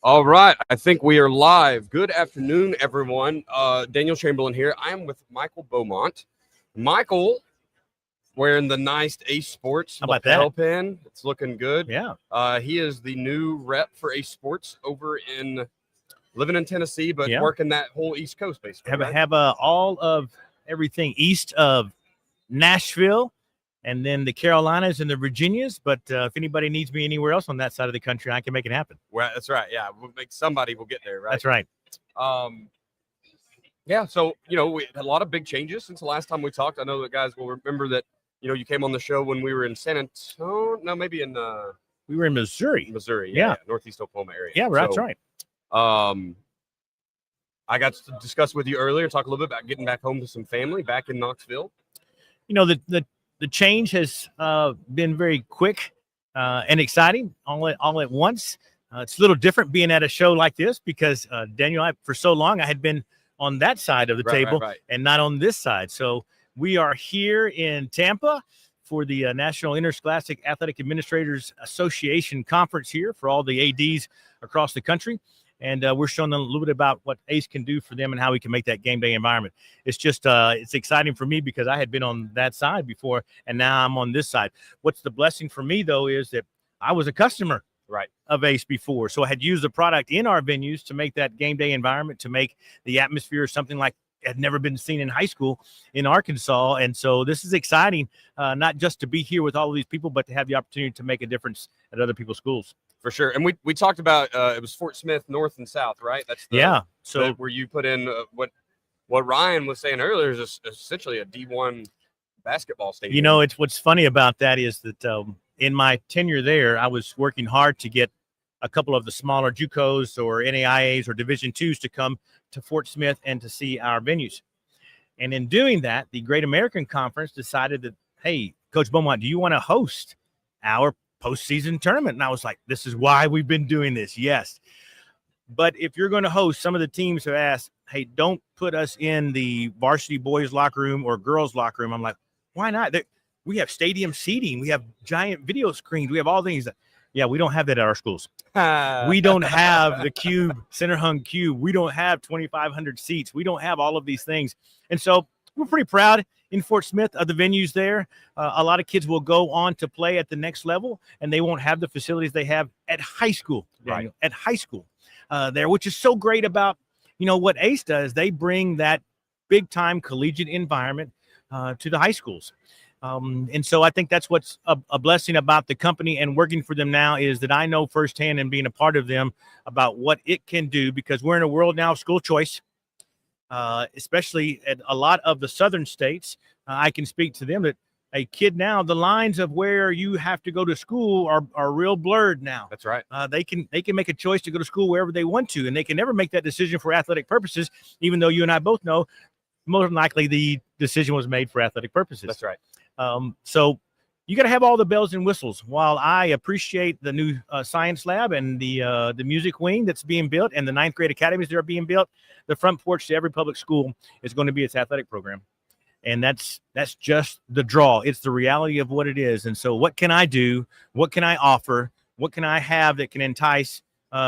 All right, I think we are live. Good afternoon, everyone. Daniel Chamberlain here. I am with Michael Beaumont. Michael wearing the nice Ace Sports How about lapel that? pin. It's looking good. Yeah. He is the new rep for Ace Sports over in living in Tennessee, but Yeah. working that whole East Coast basically. Have all of everything east of Nashville, and then the Carolinas and the Virginias. But if anybody needs me anywhere else on that side of the country, I can make it happen. Well, that's right. Yeah, somebody will get there, right? That's right. Yeah. So we had a lot of big changes since the last time we talked. I know that guys will remember that. You came on the show when we were in San Antonio. No, maybe in we were in Missouri. Yeah, Northeast Oklahoma area. Yeah, that's right. I got to discuss with you earlier, talk a little bit about getting back home to some family back in Knoxville. The change has been very quick and exciting all at once. It's a little different being at a show like this because Daniel, for so long I had been on that side of the table and not on this side. So we are here in Tampa for the National Interscholastic Athletic Administrators Association Conference here for all the ADs across the country. And we're showing them a little bit about what ACE can do for them and how we can make that game day environment. It's just it's exciting for me because I had been on that side before, and now I'm on this side. What's the blessing for me, though, is that I was a customer of ACE before. So I had used the product in our venues to make that game day environment, to make the atmosphere something like had never been seen in high school in Arkansas. And so this is exciting, not just to be here with all of these people, but to have the opportunity to make a difference at other people's schools. For sure. And we talked about it was Fort Smith North and South, right? That's so where you put in what Ryan was saying earlier is essentially a D1 basketball stadium. It's what's funny about that is that in my tenure there, I was working hard to get a couple of the smaller JUCOs or NAIAs or Division IIs to come to Fort Smith and to see our venues. And in doing that, the Great American Conference decided that, hey, Coach Beaumont, do you want to host our postseason tournament? And I was like, this is why we've been doing this. Yes. But if you're going to host, some of the teams have asked, hey, don't put us in the varsity boys locker room or girls locker room. I'm like, why not? We have stadium seating. We have giant video screens. We have all things that, we don't have that at our schools. We don't have the cube, center hung cube. We don't have 2,500 seats. We don't have all of these things. And so we're pretty proud in Fort Smith of the venues there. A lot of kids will go on to play at the next level, and they won't have the facilities they have at high school, Daniel, at high school there, which is so great about, what ACE does. They bring that big time collegiate environment to the high schools. And so I think that's what's a blessing about the company and working for them now is that I know firsthand and being a part of them about what it can do, because we're in a world now of school choice. Especially at a lot of the southern states, I can speak to them that a kid now, the lines of where you have to go to school are real blurred now. That's right. They can make a choice to go to school wherever they want to, and they can never make that decision for athletic purposes, even though you and I both know more than likely the decision was made for athletic purposes. That's right. So you got to have all the bells and whistles. While I appreciate the new science lab and the music wing that's being built and the ninth grade academies that are being built, the front porch to every public school is going to be its athletic program. And that's just the draw. It's the reality of what it is. And so what can I do? What can I offer? What can I have that can entice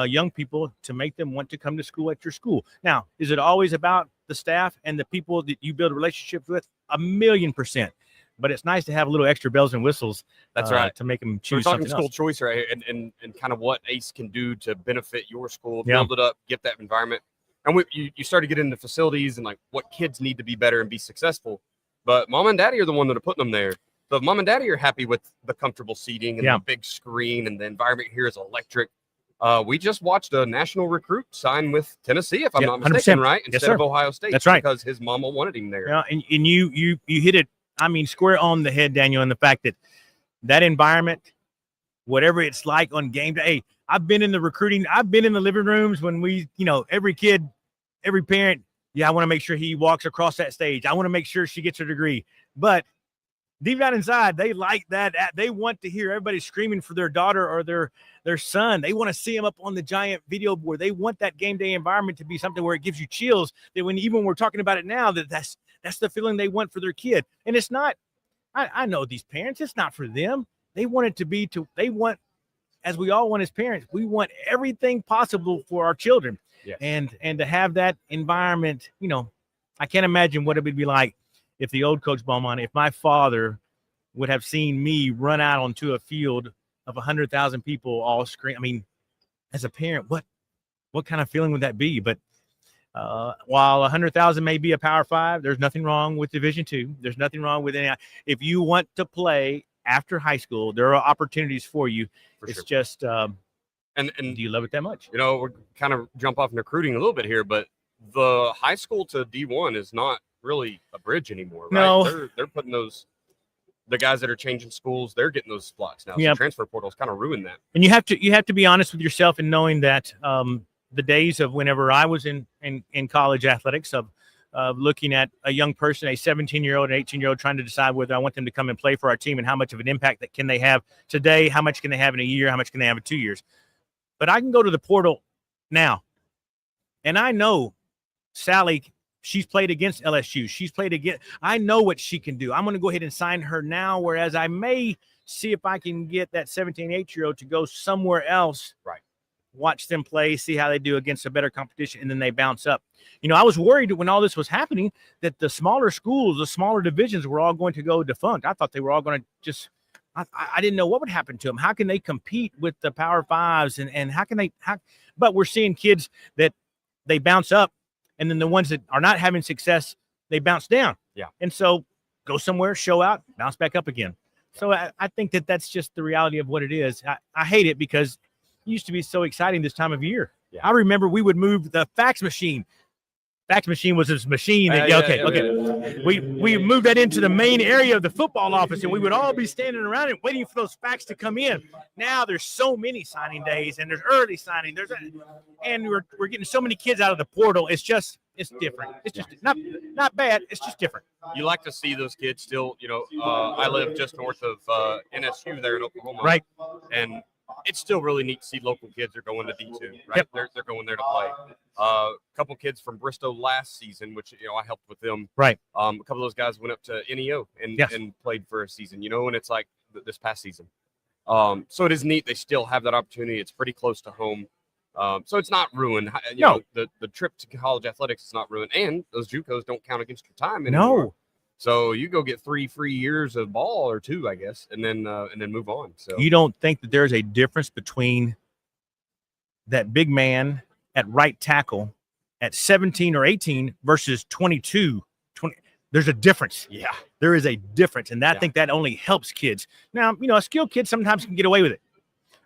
young people to make them want to come to school at your school? Now, is it always about the staff and the people that you build relationships with? 1,000,000%. But it's nice to have a little extra bells and whistles. That's right. To make them choose. We're talking something school else. choice right here, and kind of what ACE can do to benefit your school, Yeah. build it up, get that environment. And you start to get into facilities and like what kids need to be better and be successful. But mom and daddy are the one that are putting them there. So if mom and daddy are happy with the comfortable seating and the big screen and the environment here is electric. We just watched a national recruit sign with Tennessee, if I'm not mistaken, 100%. right? Instead of Ohio State. That's right. Because his mama wanted him there. Yeah, and you hit it, square on the head, Daniel, and the fact that environment, whatever it's like on game day. Hey, I've been in the recruiting. I've been in the living rooms when we, every kid, every parent, I want to make sure he walks across that stage. I want to make sure she gets her degree. But deep down inside, they like that. They want to hear everybody screaming for their daughter or their son. They want to see them up on the giant video board. They want that game day environment to be something where it gives you chills. That even when we're talking about it now, that's the feeling they want for their kid. And it's not. I know these parents. It's not for them. They want it to be. They want as we all want as parents, we want everything possible for our children. Yes. And to have that environment, I can't imagine what it would be like if the old Coach Beaumont, if my father would have seen me run out onto a field of 100,000 people all scream. I mean, as a parent, what kind of feeling would that be? But while 100,000 may be a Power 5, there's nothing wrong with Division II. There's nothing wrong with any. If you want to play after high school, there are opportunities for you. It's just, and do you love it that much? We're kind of jump off in recruiting a little bit here, but the high school to D1 is not really a bridge anymore, right? No, they're putting the guys that are changing schools, they're getting those spots now. Yep. So transfer portals kind of ruined that. And you have to be honest with yourself in knowing that the days of whenever I was in college athletics of looking at a young person, a 17-year-old, an 18-year-old, trying to decide whether I want them to come and play for our team and how much of an impact that can they have today, how much can they have in a year, how much can they have in 2 years. But I can go to the portal now, and I know Sally, she's played against LSU. She's played against – I know what she can do. I'm going to go ahead and sign her now, whereas I may see if I can get that 17, 18-year-old to go somewhere else. Right. Watch them play, see how they do against a better competition, and then they bounce up. I was worried when all this was happening that the smaller schools, the smaller divisions were all going to go defunct. I thought they were all going to just – I didn't know what would happen to them. How can they compete with the Power 5s, and how can they – but we're seeing kids that they bounce up, and then the ones that are not having success, they bounce down. Yeah. And so go somewhere, show out, bounce back up again. So I think that's just the reality of what it is. I hate it because it used to be so exciting this time of year. Yeah. I remember we would move the fax machine. Fax machine was this machine. Okay. We moved that into the main area of the football office, and we would all be standing around it waiting for those fax to come in. Now there's so many signing days, and there's early signing. And we're getting so many kids out of the portal. It's different. It's just not bad. It's just different. You like to see those kids still. I live just north of NSU there in Oklahoma, right? And it's still really neat to see local kids are going to D2, right? Yep. They're going there to play. A couple kids from Bristow last season, which I helped with them. Right. A couple of those guys went up to NEO and played for a season. And it's like this past season. So it is neat. They still have that opportunity. It's pretty close to home. So it's not ruined. No. The trip to college athletics is not ruined, and those JUCOs don't count against your time anymore. No. So you go get 3 free years of ball, or 2, I guess, and then move on. So you don't think that there's a difference between that big man at right tackle at 17 or 18 versus 22, 20? There's a difference. Yeah, there is a difference, and I think that only helps kids. Now, a skilled kid sometimes can get away with it.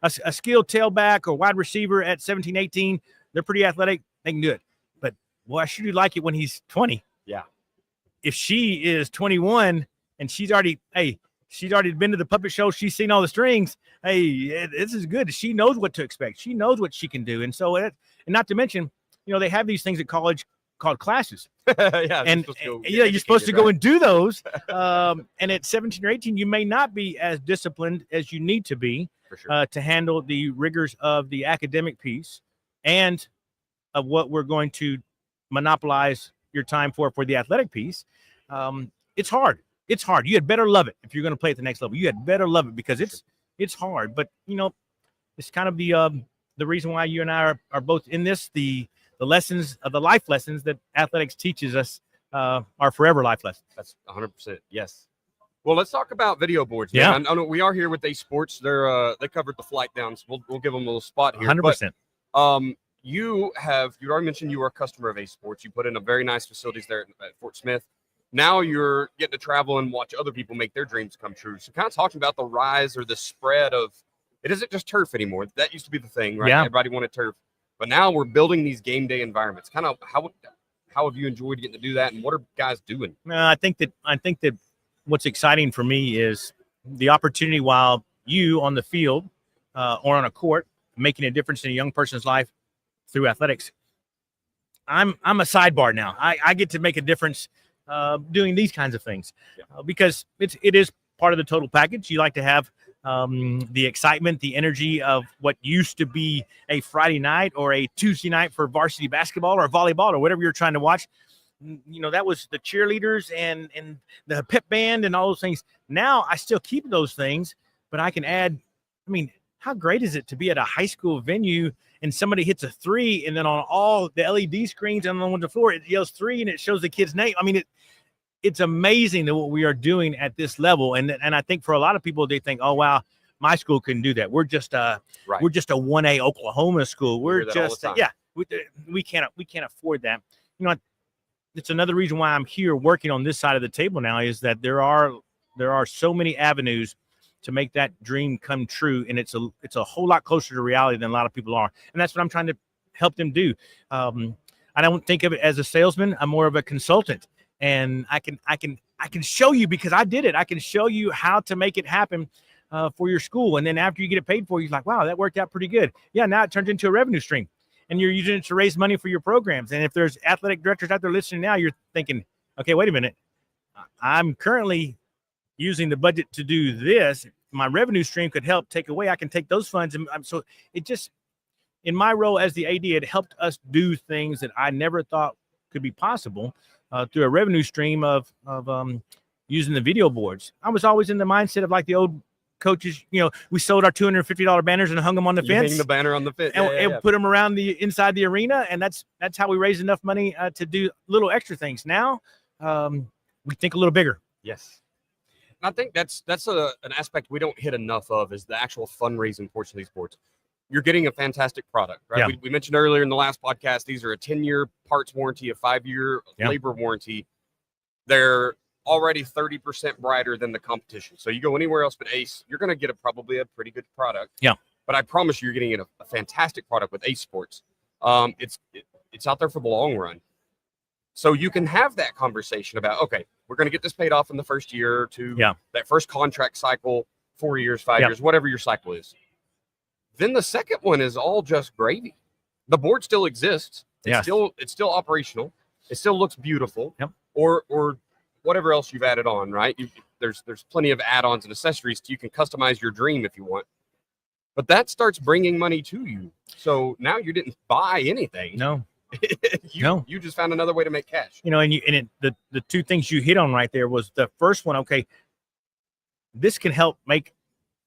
A skilled tailback or wide receiver at 17, 18, they're pretty athletic. They can do it. But, boy, I sure do like it when he's 20. Yeah. If she is 21 and she's already been to the puppet show, she's seen all the strings. Hey, this is good. She knows what to expect. She knows what she can do. And so, and not to mention, they have these things at college called classes. You're supposed to go and do those. And at 17 or 18, you may not be as disciplined as you need to be to handle the rigors of the academic piece and of what we're going to monopolize your time for the athletic piece. It's hard. It's hard. You had better love it if you're going to play at the next level. You had better love it because it's hard. But it's kind of the reason why you and I are both in this. The lessons of the life lessons that athletics teaches us are forever life lessons. That's 100%. Yes. Well, let's talk about video boards. Yeah. I know we are here with A Sports. They covered the flight downs. We'll give them a little spot here. 100%. But, you already mentioned you were a customer of A Sports. You put in a very nice facilities there at Fort Smith. Now you're getting to travel and watch other people make their dreams come true. So kind of talking about the rise or the spread of, it isn't just turf anymore. That used to be the thing, right? Yeah. Everybody wanted turf. But now we're building these game day environments. Kind of how have you enjoyed getting to do that, and what are guys doing? I think that what's exciting for me is the opportunity while you on the field or on a court making a difference in a young person's life through athletics. I'm a sidebar now. I get to make a difference doing these kinds of things because it is part of the total package. You like to have the excitement, the energy of what used to be a Friday night or a Tuesday night for varsity basketball or volleyball or whatever you're trying to watch. That was the cheerleaders and the pep band and all those things. Now I still keep those things, but I can add, how great is it to be at a high school venue and somebody hits a 3, and then on all the LED screens and on the floor, it yells 3 and it shows the kid's name. I mean, it's amazing that what we are doing at this level. And I think for a lot of people, they think, oh, wow, my school couldn't do that. We're just we're just a 1A Oklahoma school. We're just we can't afford that. You know, it's another reason why I'm here working on this side of the table now, is that there are so many avenues to make that dream come true, and it's a whole lot closer to reality than a lot of people are. And that's what I'm trying to help them do. I don't think of it as a salesman. I'm more of a consultant, and I can show you, because I did it. I can show you how to make it happen for your school. And then after you get it paid for, you're like, wow, that worked out pretty good. Yeah, now it turns into a revenue stream, and you're using it to raise money for your programs. And if there's athletic directors out there listening now, you're thinking, okay, wait a minute. I'm currently using the budget to do this. My revenue stream could help take away. I can take those funds. And so it just, in my role as the AD, it helped us do things that I never thought could be possible through a revenue stream of using the video boards. I was always in the mindset of like the old coaches, you know, we sold our $250 banners and hung them on the fence. Hang the banner on the fence. And put them around inside the arena. And that's how we raised enough money to do little extra things. Now we think a little bigger. Yes. I think that's an aspect we don't hit enough of, is the actual fundraising portion of these sports. You're getting a fantastic product, right? Yeah. We mentioned earlier in the last podcast, these are a 10-year parts warranty, a 5-year labor warranty. They're already 30% brighter than the competition. So you go anywhere else but Ace, you're going to get probably a pretty good product. Yeah. But I promise you're getting a fantastic product with Ace Sports. It's out there for the long run. So you can have that conversation about, okay, we're going to get this paid off in the first year or two. Yeah. That first contract cycle, 4 years, 5 years, whatever your cycle is. Then the second one is all just gravy. The board still exists. It's still operational. It still looks beautiful. Yep. Or whatever else you've added on, right? There's plenty of add-ons and accessories. You can customize your dream if you want. But that starts bringing money to you. So now you didn't buy anything. No. You just found another way to make cash. You know, the two things you hit on right there was the first one. Okay, this can help make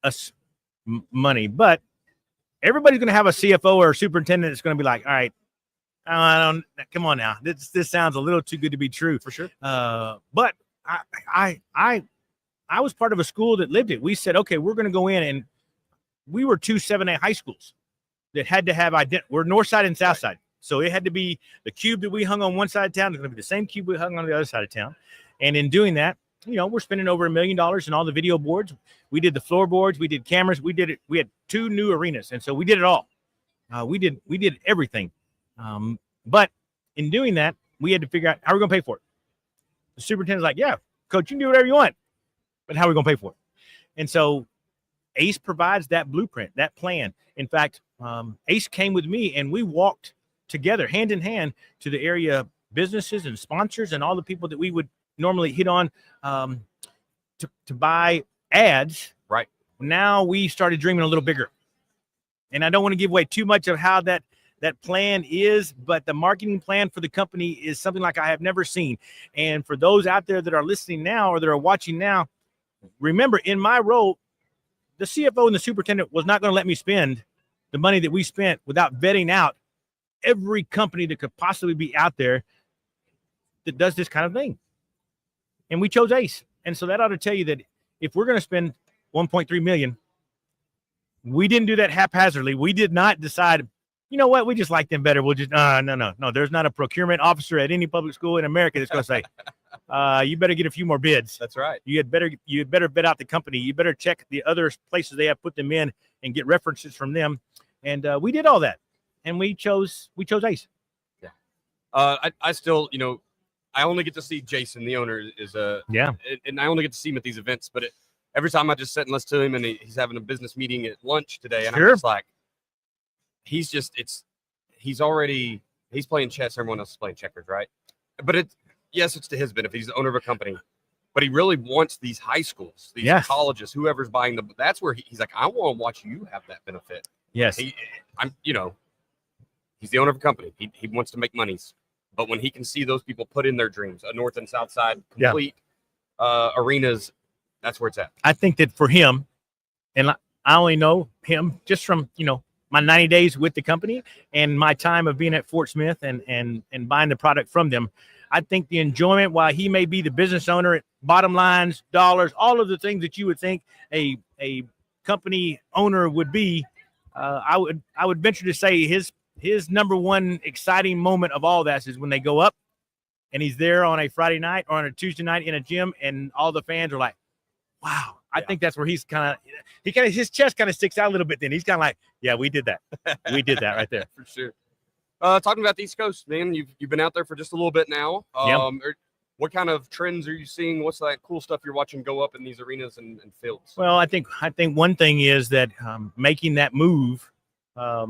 us money, but everybody's going to have a CFO or a superintendent that's going to be like, all right, come on now. This sounds a little too good to be true. For sure. But I was part of a school that lived it. We said, okay, we're going to go in, and we were 2 7A high schools that had to have we're north side and south side. So it had to be the cube that we hung on one side of town is going to be the same cube we hung on the other side of town. And in doing that, you know, we're spending over $1 million in all the video boards. We did the floorboards. We did cameras. We did it. We had 2 new arenas. And so we did it all. We did everything. But in doing that, we had to figure out how we're going to pay for it. The superintendent's like, yeah, coach, you can do whatever you want, but how are we going to pay for it? And so ACE provides that blueprint, that plan. In fact, ACE came with me, and we walked together hand in hand to the area businesses and sponsors and all the people that we would normally hit on to buy ads. Right. Now we started dreaming a little bigger. And I don't want to give away too much of how that plan is, but the marketing plan for the company is something like I have never seen. And for those out there that are listening now or that are watching now, remember, in my role, the CFO and the superintendent was not going to let me spend the money that we spent without vetting out every company that could possibly be out there that does this kind of thing. And we chose ACE. And so that ought to tell you that if we're going to spend $1.3 million, we didn't do that haphazardly. We did not decide, you know what, we just like them better. We'll just, no. There's not a procurement officer at any public school in America that's going to say, you better get a few more bids. That's right. You had better vet out the company. You better check the other places they have put them in and get references from them. And we did all that. And we chose ACE. Yeah. I still, you know, I only get to see Jason, the owner, and I only get to see him at these events. But every time I just sit and listen to him, and he's having a business meeting at lunch today, and I'm just like, he's playing chess. Everyone else is playing checkers, right? But it's to his benefit. He's the owner of a company, but he really wants these high schools, these colleges, whoever's buying that's where he's like, I want to watch you have that benefit. Yes. He's the owner of a company. He wants to make monies. But when he can see those people put in their dreams, a north and south side, complete arenas, that's where it's at. I think that for him, and I only know him just from, my 90 days with the company and my time of being at Fort Smith and buying the product from them. I think the enjoyment, while he may be the business owner, bottom lines, dollars, all of the things that you would think a company owner would be, I would venture to say his number one exciting moment of all that is when they go up and he's there on a Friday night or on a Tuesday night in a gym and all the fans are like, wow. I think that's where his chest kind of sticks out a little bit. Then he's kind of like, yeah, we did that. We did that right there. For sure. Talking about the East Coast, man, you've been out there for just a little bit now. What kind of trends are you seeing? What's that cool stuff you're watching go up in these arenas and fields? Well, I think one thing is that making that move, I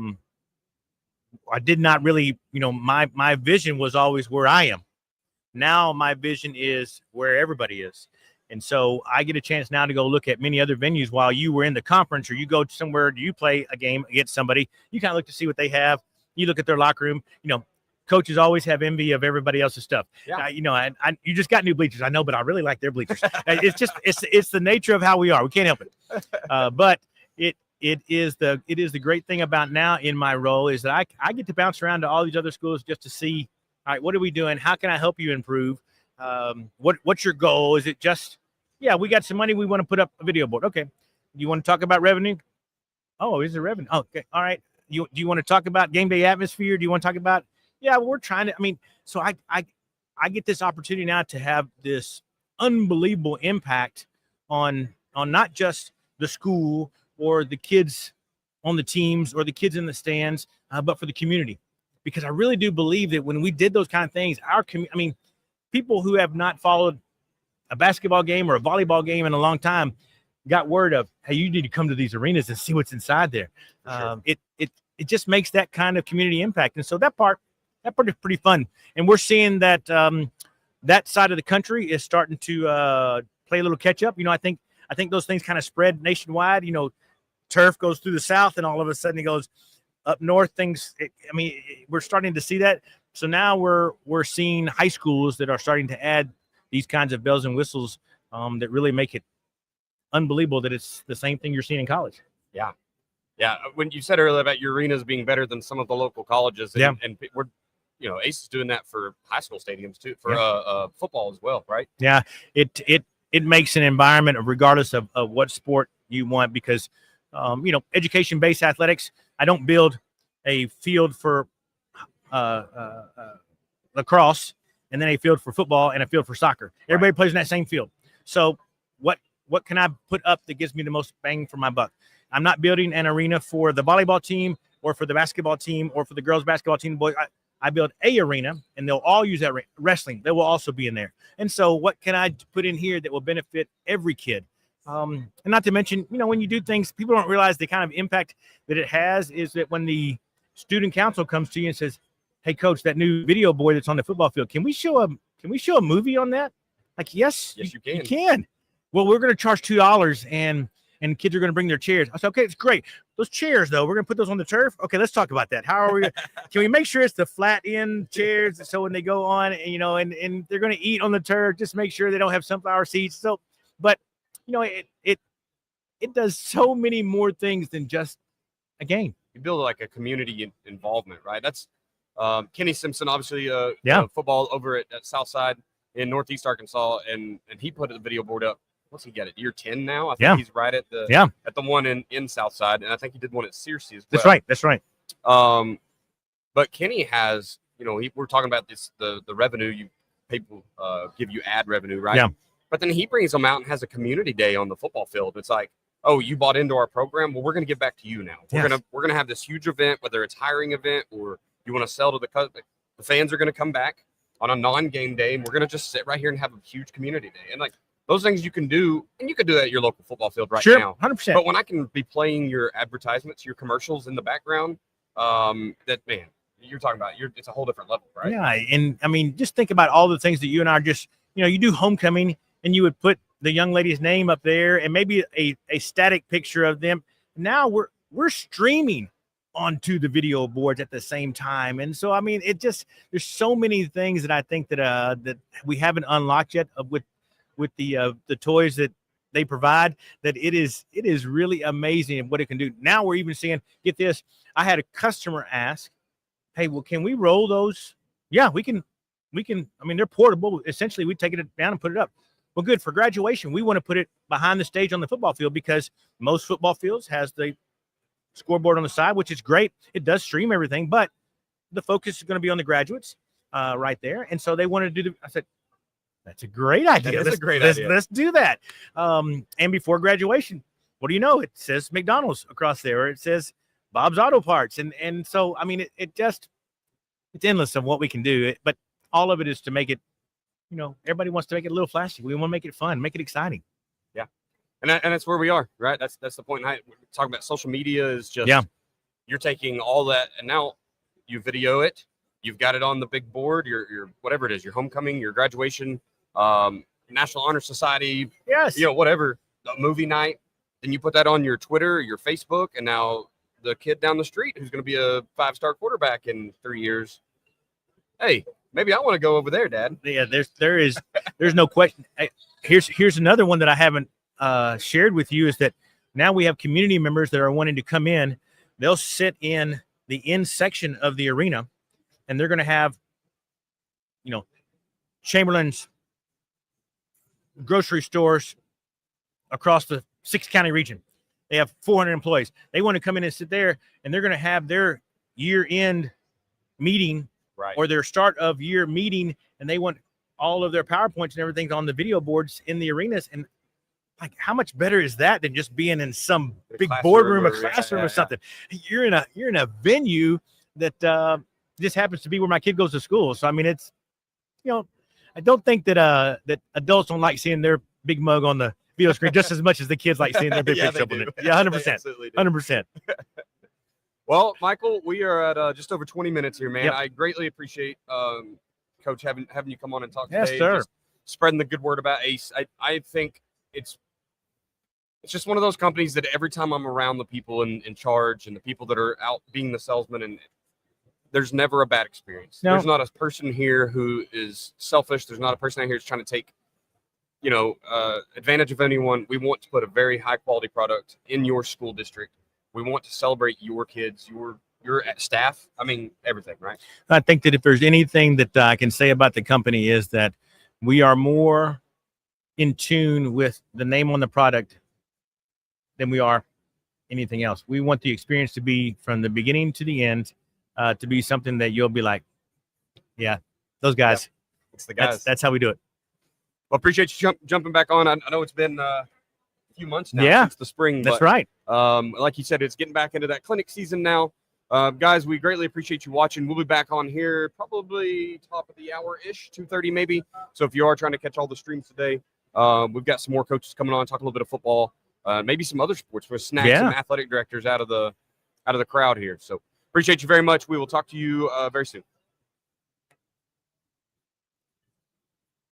did not really, my vision was always where I am. Now my vision is where everybody is. And so I get a chance now to go look at many other venues while you were in the conference, or you go somewhere, you play a game against somebody, you kind of look to see what they have. You look at their locker room, coaches always have envy of everybody else's stuff. Yeah. You just got new bleachers. I know, but I really like their bleachers. It's the nature of how we are. We can't help it. But it is the great thing about now in my role is that I get to bounce around to all these other schools just to see, all right, what are we doing? How can I help you improve? What's your goal? Is it just, we got some money, we want to put up a video board. Okay. You want to talk about revenue? Oh, is there revenue? Oh, okay. All right. Do you want to talk about game day atmosphere? Do you want to talk about, we're trying to, so I get this opportunity now to have this unbelievable impact on not just the school or the kids on the teams or the kids in the stands, but for the community, because I really do believe that when we did those kind of things, people who have not followed a basketball game or a volleyball game in a long time got word of, hey, you need to come to these arenas and see what's inside there. Sure. It just makes that kind of community impact. And so that part is pretty fun. And we're seeing that that side of the country is starting to play a little catch up. I think those things kind of spread nationwide. Turf goes through the South and all of a sudden it goes up north. We're starting to see that. So now we're seeing high schools that are starting to add these kinds of bells and whistles that really make it unbelievable that it's the same thing you're seeing in college. Yeah. Yeah. When you said earlier about your arenas being better than some of the local colleges, and we're, ACE is doing that for high school stadiums too, for football as well, right? Yeah. It makes an environment regardless of what sport you want, because, education-based athletics, I don't build a field for lacrosse and then a field for football and a field for soccer. Everybody plays in that same field. So what can I put up that gives me the most bang for my buck? I'm not building an arena for the volleyball team or for the basketball team or for the girls basketball team. Boys, I build a arena and they'll all use that. Wrestling, they will also be in there. And so what can I put in here that will benefit every kid? And not to mention, when you do things, people don't realize the kind of impact that it has is that when the student council comes to you and says, hey, coach, that new video board that's on the football field, can we show a movie on that? Like, yes, you can. You can. Well, we're going to charge $2 and kids are going to bring their chairs. I said, okay, it's great. Those chairs, though, we're going to put those on the turf. Okay, let's talk about that. How are we? Can we make sure it's the flat end chairs so when they go on, and they're going to eat on the turf, just make sure they don't have sunflower seeds. So, but it does so many more things than just a game. You build like a community involvement, right? That's Kenny Simpson, obviously, football over at Southside in Northeast Arkansas, and he put the video board up. What's he got it? Year 10 now? I think he's right at the one in Southside, and I think he did one at Searcy as well. That's right. But Kenny has, we're talking about this the revenue people give you ad revenue, right? Yeah. But then he brings them out and has a community day on the football field. It's like, oh, you bought into our program. Well, we're going to give back to you now. We're gonna have this huge event, whether it's hiring event or you want to sell to the fans are going to come back on a non-game day, and we're going to just sit right here and have a huge community day. And like those things you can do, and you can do that at your local football field now. 100%. But when I can be playing your advertisements, your commercials in the background, you're talking about, it's a whole different level, right? Yeah, and just think about all the things that you and I are just, you do homecoming, and you would put the young lady's name up there, and maybe a static picture of them. Now we're streaming onto the video boards at the same time, and so there's so many things that I think that we haven't unlocked yet with the toys that they provide that it is really amazing what it can do. Now we're even seeing, get this, I had a customer ask, hey, well, can we roll those? Yeah, we can. I mean, they're portable. Essentially, we take it down and put it up. Well, good. For graduation, we want to put it behind the stage on the football field because most football fields has the scoreboard on the side, which is great. It does stream everything, but the focus is going to be on the graduates right there. And so they wanted to do I said, that's a great idea. That's a great idea. Let's do that. And before graduation, what do you know? It says McDonald's across there, or it says Bob's Auto Parts. And so, I mean, it's endless of what we can do. But all of it is to make it, everybody wants to make it a little flashy. We want to make it fun, make it exciting. Yeah. And that's where we are, right? That's the point. We're talking about social media is just, you're taking all that and now you video it. You've got it on the big board, your whatever it is, your homecoming, your graduation, National Honor Society, yes, whatever, a movie night. Then you put that on your Twitter, your Facebook, and now the kid down the street who's going to be a 5-star quarterback in 3 years. Hey, maybe I want to go over there, Dad. Yeah, there's no question. Here's another one that I haven't shared with you is that now we have community members that are wanting to come in. They'll sit in the end section of the arena, and they're going to have, Chamberlain's grocery stores across the 6-county region. They have 400 employees. They want to come in and sit there, and they're going to have their year-end meeting, right, or their start of year meeting, and they want all of their PowerPoints and everything on the video boards in the arenas. And like, how much better is that than just being in some big boardroom or classroom or something? You're in a venue that just happens to be where my kid goes to school. So I mean, it's, I don't think that that adults don't like seeing their big mug on the video screen just as much as the kids like seeing their big picture up on it. Yeah, 100%. 100%. Well, Michael, we are at just over 20 minutes here, man. Yep. I greatly appreciate Coach having you come on and talk yes, today. Sir. Just spreading the good word about Ace. I think it's just one of those companies that every time I'm around the people in charge and the people that are out being the salesman, and there's never a bad experience. No. There's not a person here who is selfish. There's not a person out here who's trying to take, advantage of anyone. We want to put a very high quality product in your school district. We want to celebrate your kids, your staff. I mean, everything, right? I think that if there's anything that I can say about the company is that we are more in tune with the name on the product than we are anything else. We want the experience to be from the beginning to the end, to be something that you'll be like, yeah, those guys. Yeah, it's the guys. That's how we do it. Well, appreciate you jumping back on. I know it's been a few months now since the spring. That's right. Like you said, it's getting back into that clinic season now. Guys, we greatly appreciate you watching. We'll be back on here probably top of the hour-ish, 2:30 maybe. So if you are trying to catch all the streams today, we've got some more coaches coming on, talk a little bit of football, maybe some other sports. We'll snag some athletic directors out of the crowd here. So appreciate you very much. We will talk to you very soon.